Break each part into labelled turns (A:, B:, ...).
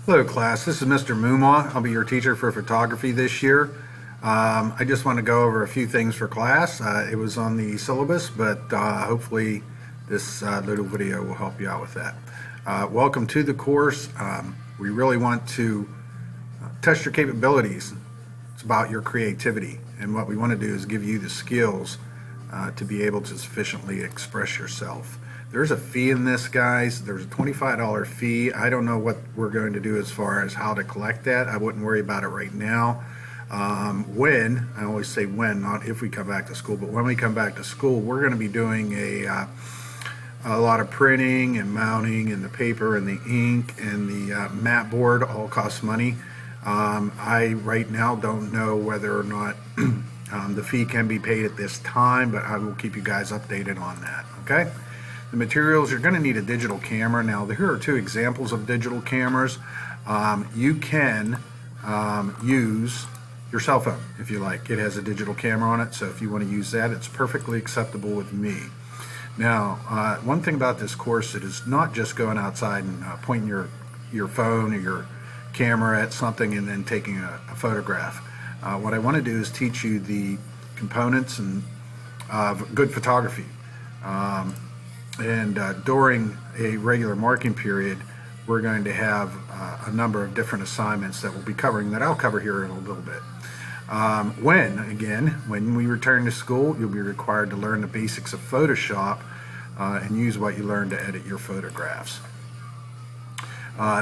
A: Hello class, this is Mr. Mumma. I'll be your teacher for photography this year. I just want to go over a few things for class. It was on the syllabus, but hopefully this little video will help you out with that. Welcome to the course. We really want to test your capabilities. It's about your creativity, and what we want to do is give you the skills to be able to sufficiently express yourself. There's a fee in this, guys. There's a $25 fee. I don't know what we're going to do as far as how to collect that. I wouldn't worry about it right now. When, I always say when, not if we come back to school, but when we come back to school, we're going to be doing a lot of printing and mounting, and the paper and the ink and the mat board all costs money. I right now don't know whether or not the fee can be paid at this time, but I will keep you guys updated on that, okay? The materials, you're going to need a digital camera. Now, here are two examples of digital cameras. You can use your cell phone if you like. It has a digital camera on it, so if you want to use that, it's perfectly acceptable with me. Now, one thing about this course, it is not just going outside and pointing your phone or your camera at something and then taking a photograph. What I want to do is teach you the components of good photography. During a regular marking period, we're going to have a number of different assignments that we'll be covering that I'll cover here in a little bit. When we return to school, you'll be required to learn the basics of Photoshop and use what you learn to edit your photographs.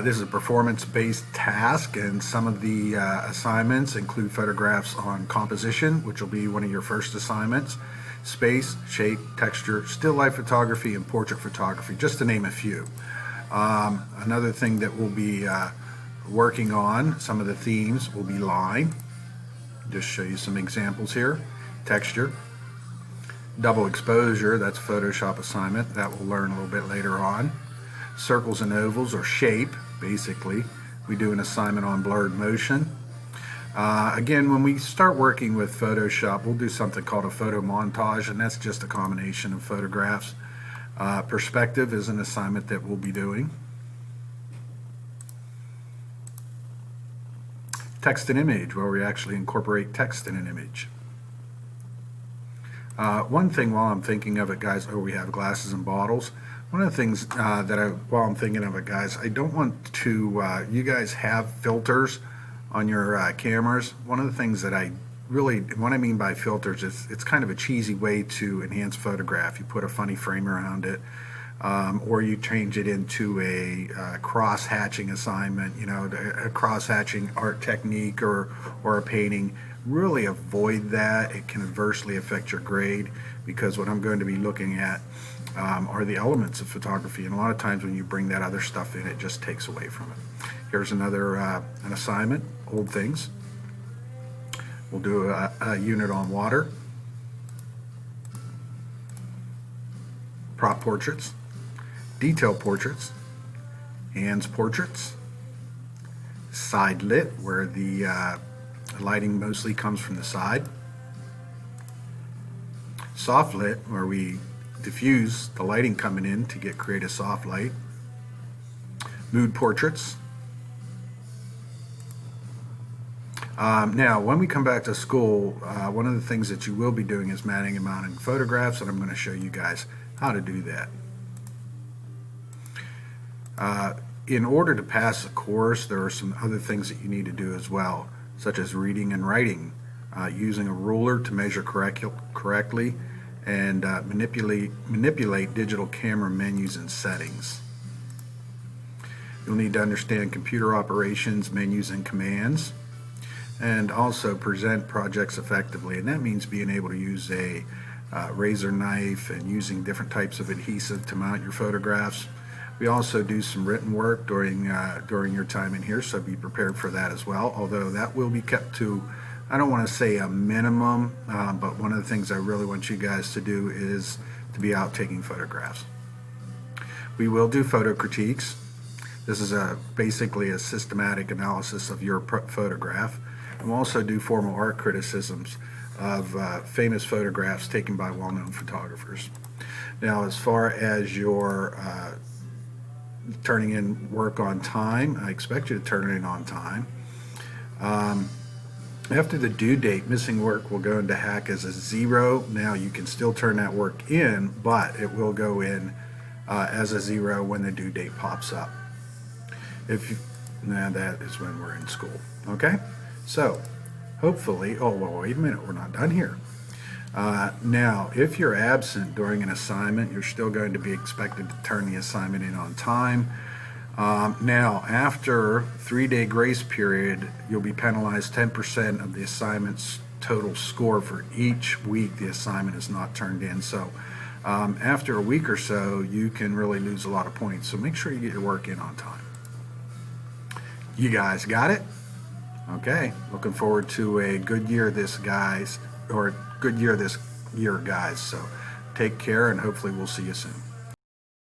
A: This is a performance-based task, and some of the assignments include photographs on composition, which will be one of your first assignments, space, shape, texture, still life photography, and portrait photography, just to name a few. Another thing that we'll be working on, some of the themes will be line, just show you some examples here, texture, double exposure, that's a Photoshop assignment, that we'll learn a little bit later on. Circles and ovals, or shape, basically. We do an assignment on blurred motion. Again, when we start working with Photoshop, we'll do something called a photo montage, and that's just a combination of photographs. Perspective is an assignment that we'll be doing. Text and image, where we actually incorporate text in an image. One thing while I'm thinking of it, guys, we have glasses and bottles. One of the things while I'm thinking of it, guys, I don't want to, you guys have filters on your cameras. One of the things that what I mean by filters is it's kind of a cheesy way to enhance photograph. You put a funny frame around it, or you change it into a cross-hatching assignment, you know, a cross-hatching art technique or a painting. Really avoid that. It can adversely affect your grade, because what I'm going to be looking at are the elements of photography, and a lot of times when you bring that other stuff in, it just takes away from it. Here's another an assignment, old things. We'll do a unit on water, prop portraits, detail portraits, hands portraits, side lit, where the lighting mostly comes from the side, soft lit, where we diffuse the lighting coming in to create a soft light, mood portraits. Now, when we come back to school, one of the things that you will be doing is matting and mounting photographs, and I'm going to show you guys how to do that. In order to pass the course, there are some other things that you need to do as well, such as reading and writing, using a ruler to measure correctly, and manipulate digital camera menus and settings. You'll need to understand computer operations, menus, and commands, and also present projects effectively, and that means being able to use a razor knife and using different types of adhesive to mount your photographs. We also do some written work during your time in here, so be prepared for that as well, although that will be kept to, I don't want to say a minimum, but one of the things I really want you guys to do is to be out taking photographs. We will do photo critiques. This is basically a systematic analysis of your photograph. And we'll also do formal art criticisms of famous photographs taken by well-known photographers. Now, as far as your turning in work on time. I expect you to turn it in on time. After the due date, missing work will go into hack as a 0. Now you can still turn that work in, but it will go in as a 0 when the due date pops up. Now that is when we're in school. Okay? So hopefully, oh, well, wait a minute, we're not done here. Now, if you're absent during an assignment, you're still going to be expected to turn the assignment in on time. Now, after 3-day grace period, you'll be penalized 10% of the assignment's total score for each week the assignment is not turned in. So after a week or so, you can really lose a lot of points. So make sure you get your work in on time. You guys got it? Okay. Looking forward to a good year this year, guys. So take care, and hopefully we'll see you soon.